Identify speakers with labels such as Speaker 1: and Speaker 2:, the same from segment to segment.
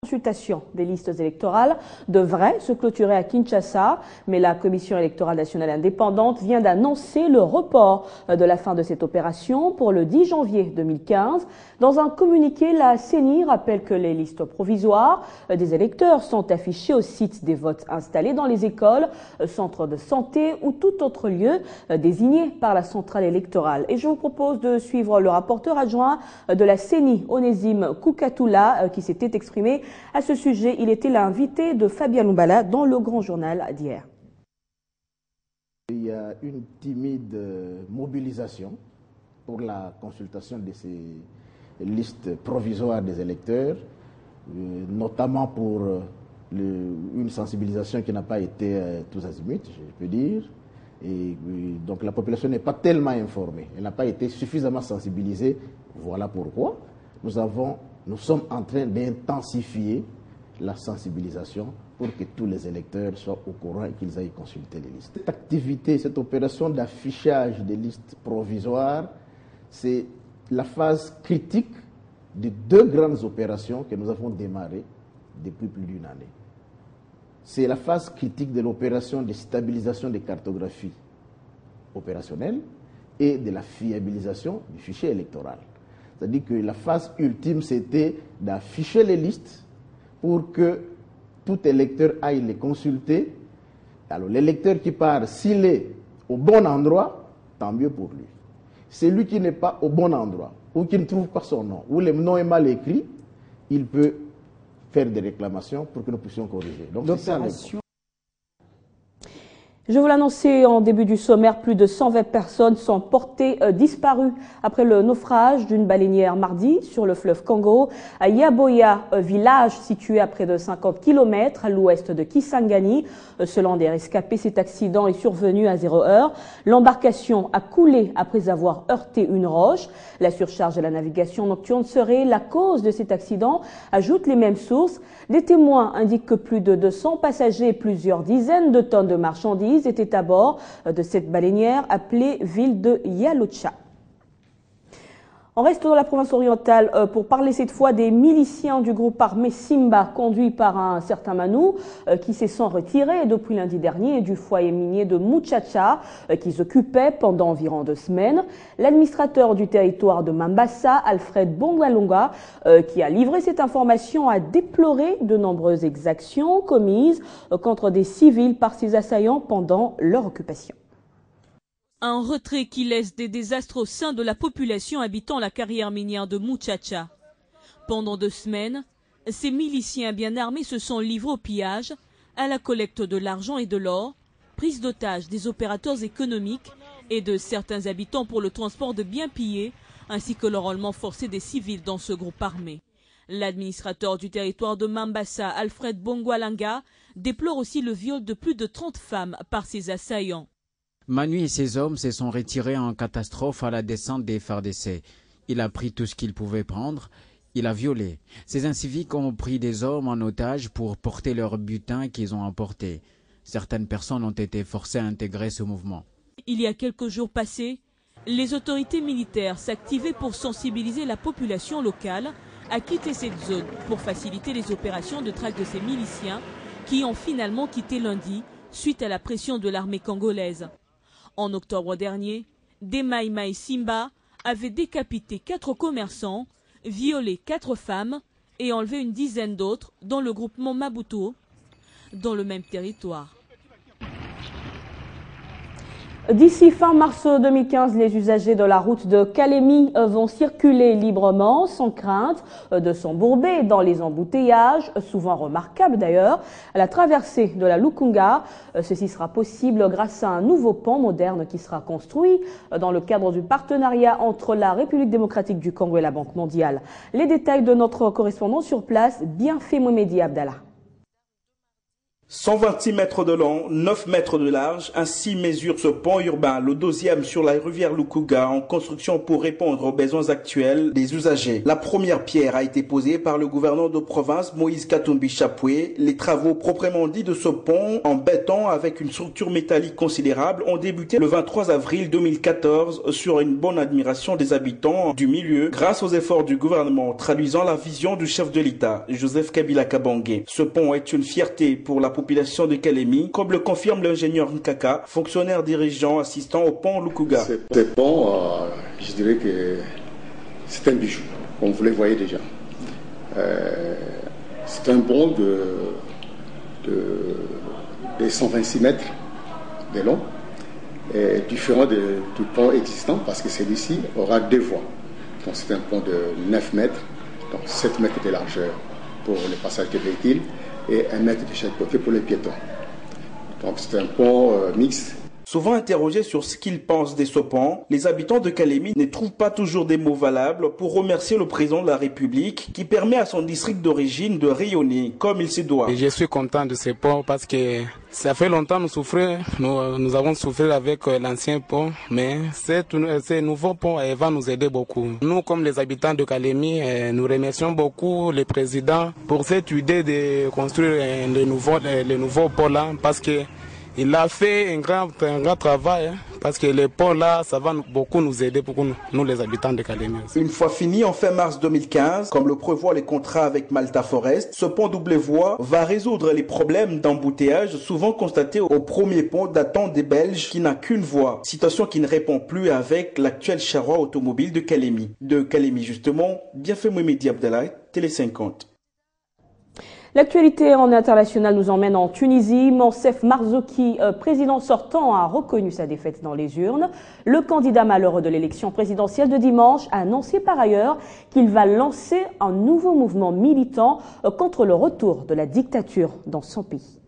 Speaker 1: La consultation des listes électorales devrait se clôturer à Kinshasa, mais la Commission électorale nationale indépendante vient d'annoncer le report de la fin de cette opération pour le 10 janvier 2015. Dans un communiqué, la CENI rappelle que les listes provisoires des électeurs sont affichées au site des votes installés dans les écoles, centres de santé ou tout autre lieu désigné par la centrale électorale. Et je vous propose de suivre le rapporteur adjoint de la CENI, Onésime Koukatoula, qui s'était exprimé à ce sujet. Il était l'invité de Fabien Lumbala dans le Grand Journal d'hier.
Speaker 2: Il y a une timide mobilisation pour la consultation de ces listes provisoires des électeurs, notamment pour une sensibilisation qui n'a pas été tous azimuts, je peux dire. Et donc la population n'est pas tellement informée, elle n'a pas été suffisamment sensibilisée. Voilà pourquoi nous sommes en train d'intensifier la sensibilisation pour que tous les électeurs soient au courant et qu'ils aillent consulter les listes. Cette activité, cette opération d'affichage des listes provisoires, c'est la phase critique de deux grandes opérations que nous avons démarrées depuis plus d'une année. C'est la phase critique de l'opération de stabilisation des cartographies opérationnelles et de la fiabilisation du fichier électoral. C'est-à-dire que la phase ultime, c'était d'afficher les listes pour que tout électeur aille les consulter. Alors l'électeur qui part, s'il est au bon endroit, tant mieux pour lui. Celui qui n'est pas au bon endroit, ou qui ne trouve pas son nom, ou le nom est mal écrit, il peut faire des réclamations pour que nous puissions corriger. Donc c'est ça.
Speaker 1: Je vous l'annonçais en début du sommaire, plus de 120 personnes sont portées disparues après le naufrage d'une baleinière mardi sur le fleuve Congo à Yaboya, village situé à près de 50 km à l'ouest de Kisangani. Selon des rescapés, cet accident est survenu à 0 heure. L'embarcation a coulé après avoir heurté une roche. La surcharge de la navigation nocturne serait la cause de cet accident, ajoutent les mêmes sources. Des témoins indiquent que plus de 200 passagers et plusieurs dizaines de tonnes de marchandises étaient à bord de cette baleinière appelée ville de Yalocha. On reste dans la province orientale pour parler cette fois des miliciens du groupe armé Simba conduit par un certain Manou qui se sont retirés depuis lundi dernier du foyer minier de Muchacha qu'ils occupaient pendant environ 2 semaines. L'administrateur du territoire de Mambasa, Alfred Bongwalunga, qui a livré cette information, a déploré de nombreuses exactions commises contre des civils par ses assaillants pendant leur occupation.
Speaker 3: Un retrait qui laisse des désastres au sein de la population habitant la carrière minière de Muchacha. Pendant 2 semaines, ces miliciens bien armés se sont livrés au pillage, à la collecte de l'argent et de l'or, prise d'otages des opérateurs économiques et de certains habitants pour le transport de biens pillés, ainsi que l'enrôlement forcé des civils dans ce groupe armé. L'administrateur du territoire de Mambasa, Alfred Bongwalanga, déplore aussi le viol de plus de 30 femmes par ses assaillants.
Speaker 4: Manu et ses hommes se sont retirés en catastrophe à la descente des FARDC. Il a pris tout ce qu'il pouvait prendre. Il a violé. Ces inciviques ont pris des hommes en otage pour porter leur butin qu'ils ont emporté. Certaines personnes ont été forcées à intégrer ce mouvement.
Speaker 3: Il y a quelques jours passés, les autorités militaires s'activaient pour sensibiliser la population locale à quitter cette zone pour faciliter les opérations de traque de ces miliciens qui ont finalement quitté lundi suite à la pression de l'armée congolaise. En octobre dernier, des Maï Simba avaient décapité 4 commerçants, violé 4 femmes et enlevé une dizaine d'autres dans le groupement Mabuto, dans le même territoire.
Speaker 1: D'ici fin mars 2015, les usagers de la route de Kalemi vont circuler librement, sans crainte de s'embourber dans les embouteillages, souvent remarquables d'ailleurs. À la traversée de la Lukunga, ceci sera possible grâce à un nouveau pont moderne qui sera construit dans le cadre du partenariat entre la République démocratique du Congo et la Banque mondiale. Les détails de notre correspondant sur place, Bienfait Moumedi Abdallah.
Speaker 5: 126 mètres de long, 9 mètres de large, ainsi mesure ce pont urbain, le 12e sur la rivière Lukuga, en construction pour répondre aux besoins actuels des usagers. La première pierre a été posée par le gouverneur de province Moïse Katumbi Chapoué. Les travaux proprement dits de ce pont en béton avec une structure métallique considérable ont débuté le 23 avril 2014 sur une bonne admiration des habitants du milieu grâce aux efforts du gouvernement traduisant la vision du chef de l'État, Joseph Kabila Kabange. Ce pont est une fierté pour la population de Kalemi, comme le confirme l'ingénieur Nkaka, fonctionnaire dirigeant assistant au pont Lukuga.
Speaker 6: Ce pont, je dirais que c'est un bijou, comme vous le voyez déjà. C'est un pont de 126 mètres de long, différent du pont existant, parce que celui-ci aura 2 voies. Donc c'est un pont de 9 mètres, donc 7 mètres de largeur pour le passage des véhicules, et 1 mètre de chaque côté pour les piétons. Donc c'est un pont mixte.
Speaker 5: Souvent interrogés sur ce qu'ils pensent de ce pont, les habitants de Kalemi ne trouvent pas toujours des mots valables pour remercier le président de la République qui permet à son district d'origine de rayonner comme il se doit.
Speaker 7: Et je suis content de ce pont parce que ça fait longtemps nous avons souffert avec l'ancien pont, mais ce nouveau pont va nous aider beaucoup. Nous, comme les habitants de Kalemi, nous remercions beaucoup le président pour cette idée de construire le nouveau pont là, parce que il a fait un grand travail, parce que le pont là, ça va beaucoup nous aider pour nous les habitants de Kalemi.
Speaker 5: Une fois fini en fin mars 2015, comme le prévoit les contrats avec Malta Forest, ce pont double voie va résoudre les problèmes d'embouteillage souvent constatés au premier pont datant des Belges qui n'a qu'une voie. Situation qui ne répond plus avec l'actuel charroi automobile de Kalemi. De Kalemi justement, Bienfait Mouemedi Abdellah, Télé 50.
Speaker 1: L'actualité en international nous emmène en Tunisie. Monsef Marzouki, président sortant, a reconnu sa défaite dans les urnes. Le candidat malheureux de l'élection présidentielle de dimanche a annoncé par ailleurs qu'il va lancer un nouveau mouvement militant contre le retour de la dictature dans son pays.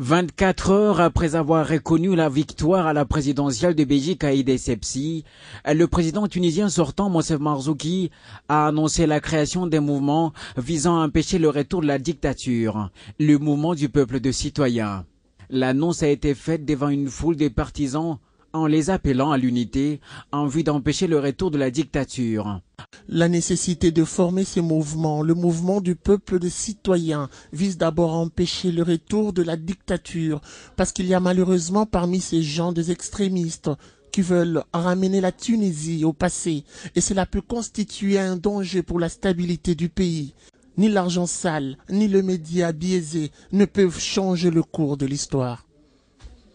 Speaker 4: 24 heures après avoir reconnu la victoire à la présidentielle de Belgique à Aïd Essebsi, le président tunisien sortant Monsef Marzouki a annoncé la création d'un mouvement visant à empêcher le retour de la dictature, le mouvement du peuple de citoyens. L'annonce a été faite devant une foule de partisans en les appelant à l'unité en vue d'empêcher le retour de la dictature.
Speaker 8: La nécessité de former ce mouvement, le mouvement du peuple de citoyens, vise d'abord à empêcher le retour de la dictature, parce qu'il y a malheureusement parmi ces gens des extrémistes qui veulent ramener la Tunisie au passé, et cela peut constituer un danger pour la stabilité du pays. Ni l'argent sale, ni le média biaisé ne peuvent changer le cours de l'histoire.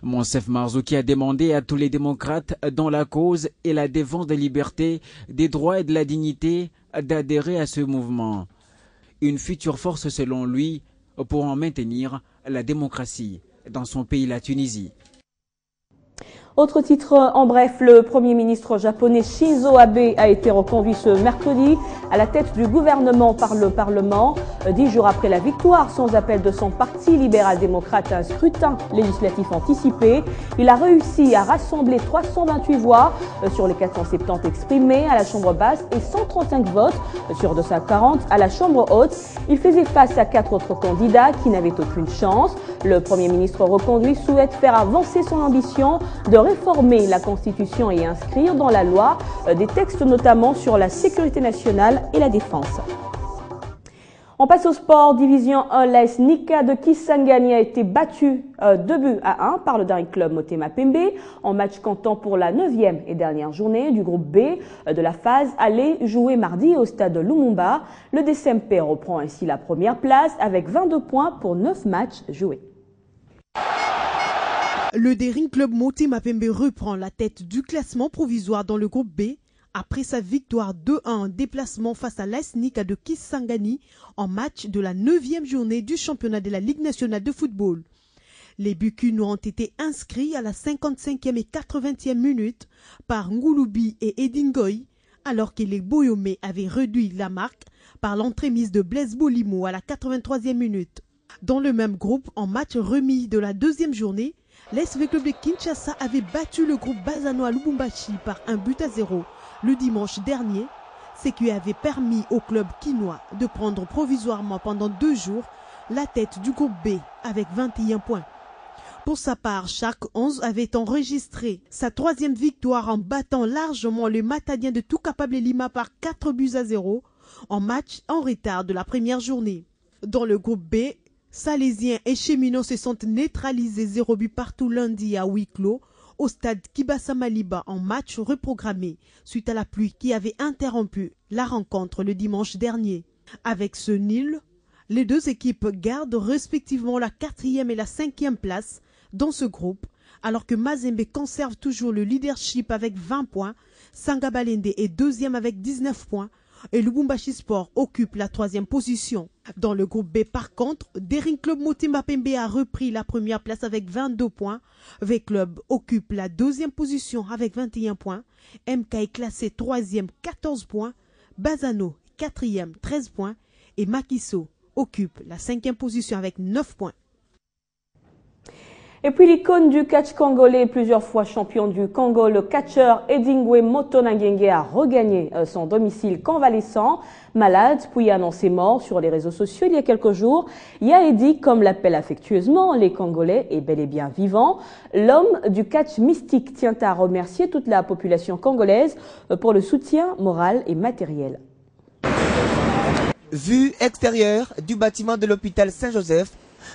Speaker 4: Monsef Marzouki a demandé à tous les démocrates dont la cause est la défense des libertés, des droits et de la dignité d'adhérer à ce mouvement. Une future force selon lui pour en maintenir la démocratie dans son pays, la Tunisie.
Speaker 1: Autre titre en bref, le Premier ministre japonais Shinzo Abe a été reconduit ce mercredi à la tête du gouvernement par le Parlement. 10 jours après la victoire sans appel de son parti libéral-démocrate à un scrutin législatif anticipé, il a réussi à rassembler 328 voix sur les 470 exprimées à la Chambre basse et 135 votes sur 240 à la Chambre haute. Il faisait face à 4 autres candidats qui n'avaient aucune chance. Le Premier ministre reconduit souhaite faire avancer son ambition de réformer la Constitution et inscrire dans la loi des textes notamment sur la sécurité nationale et la défense. On passe au sport. Division 1, l'AS Nika de Kisangani a été battu 2-1 par le Daring Club Motema Pembe en match comptant pour la 9e et dernière journée du groupe B de la phase aller jouée mardi au stade de Lumumba. Le DSMP reprend ainsi la première place avec 22 points pour 9 matchs joués.
Speaker 9: Le Daring Club Motema Pembe reprend la tête du classement provisoire dans le groupe B après sa victoire 2-1 en déplacement face à l'AS Nika de Kisangani en match de la 9e journée du championnat de la Ligue nationale de football. Les buts ont été inscrits à la 55e et 80e minute par Ngouloubi et Edingoy, alors que les Boyomé avaient réduit la marque par l'entremise de Blaise Bolimo à la 83e minute. Dans le même groupe, en match remis de la 2e journée, l'SV Club de Kinshasa avait battu le groupe Bazano à Lubumbashi par 1-0 le dimanche dernier, ce qui avait permis au club quinois de prendre provisoirement pendant 2 jours la tête du groupe B avec 21 points. Pour sa part, Shark 11 avait enregistré sa 3e victoire en battant largement le Matadien de Tout Capable Lima par 4-0 en match en retard de la première journée. Dans le groupe B, Salaisiens et Cheminots se sont neutralisés 0 but partout lundi à huis clos au stade Kibasa Maliba en match reprogrammé suite à la pluie qui avait interrompu la rencontre le dimanche dernier. Avec ce nul, les deux équipes gardent respectivement la 4e et la 5e place dans ce groupe, alors que Mazembe conserve toujours le leadership avec 20 points, Sangabalende est 2e avec 19 points et Lubumbashi Sport occupe la 3e position. Dans le groupe B, par contre, Daring Club Motema Pembe a repris la première place avec 22 points. V-Club occupe la 2e position avec 21 points. MK est classé 3e, 14 points. Bazano, 4e, 13 points. Et Makiso occupe la 5e position avec 9 points.
Speaker 1: Et puis l'icône du catch congolais, plusieurs fois champion du Congo, le catcheur Edingwe Motonangenge a regagné son domicile convalescent, malade, puis annoncé mort sur les réseaux sociaux il y a quelques jours. Yaedi, comme l'appellent affectueusement les Congolais, est bel et bien vivant. L'homme du catch mystique tient à remercier toute la population congolaise pour le soutien moral et matériel.
Speaker 10: Vue extérieure du bâtiment de l'hôpital Saint-Joseph,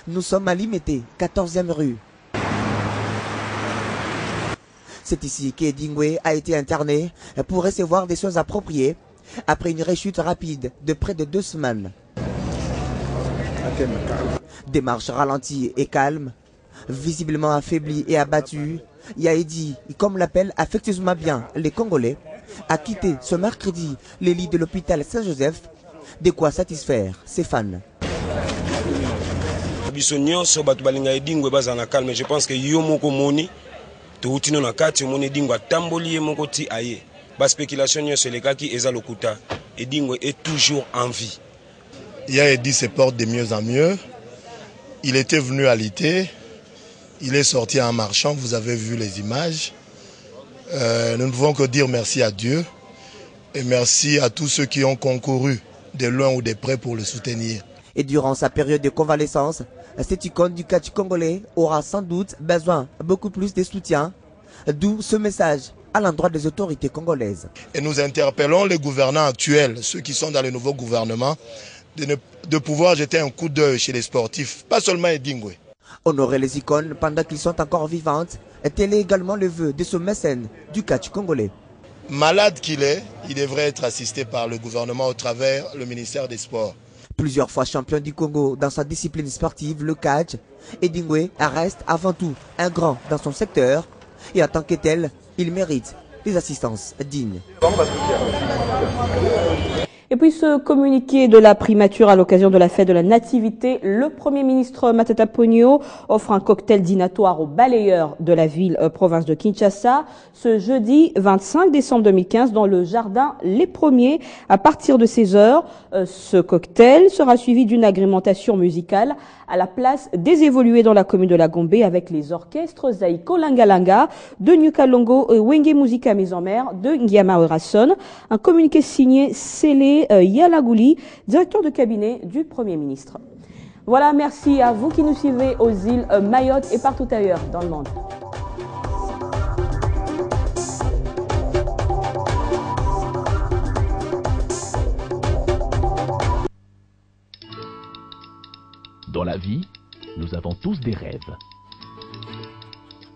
Speaker 10: nous sommes à Limete, 14e rue. C'est ici qu'Edingwe a été interné pour recevoir des soins appropriés après une rechute rapide de près de 2 semaines. Démarche ralentie et calme, visiblement affaibli et abattu, Yaedi, comme l'appellent affectueusement bien les Congolais, a quitté ce mercredi les lits de l'hôpital Saint-Joseph, de quoi satisfaire ses fans.
Speaker 11: Je pense que Toutino na kati moni Edingwe tamboli moko ti aye. Ba spéculation nyo selekaki eza lokuta. Edingwe est toujours en vie.
Speaker 12: Yaedi se porte de mieux en mieux. Il était venu à l'été. Il est sorti en marchant, vous avez vu les images. Nous ne pouvons que dire merci à Dieu et merci à tous ceux qui ont concouru de loin ou de près pour le soutenir.
Speaker 10: Et durant sa période de convalescence, cette icône du catch congolais aura sans doute besoin beaucoup plus de soutien, d'où ce message à l'endroit des autorités congolaises.
Speaker 12: Et nous interpellons les gouvernants actuels, ceux qui sont dans le nouveau gouvernement, de pouvoir jeter un coup d'œil chez les sportifs, pas seulement Edingwe.
Speaker 10: Honorer les icônes pendant qu'ils sont encore vivantes, tel est également le vœu de ce mécène du catch congolais.
Speaker 12: Malade qu'il est, il devrait être assisté par le gouvernement au travers le ministère des Sports.
Speaker 10: Plusieurs fois champion du Congo dans sa discipline sportive, le catch, Edingwe reste avant tout un grand dans son secteur et en tant que tel, il mérite des assistances dignes.
Speaker 1: Et puis ce communiqué de la primature à l'occasion de la fête de la Nativité, le Premier ministre Matata Ponyo offre un cocktail dînatoire aux balayeurs de la ville province de Kinshasa ce jeudi 25 décembre 2015 dans le jardin Les Premiers à partir de 16h. Ce cocktail sera suivi d'une agrémentation musicale à la place des évolués dans la commune de la Gombe avec les orchestres Zaiko Langalanga de Nyukalongo et Wenge Musica Mise en Mer de Ngiama Orason. Un communiqué signé Sélé Yalagouli, directeur de cabinet du Premier ministre. Voilà, merci à vous qui nous suivez aux îles Mayotte et partout ailleurs dans le monde.
Speaker 13: Dans la vie, nous avons tous des rêves,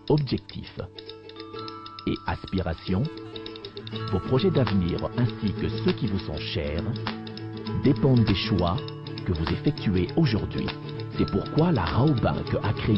Speaker 13: objectifs et aspirations. Vos projets d'avenir ainsi que ceux qui vous sont chers dépendent des choix que vous effectuez aujourd'hui. C'est pourquoi la Raobank a créé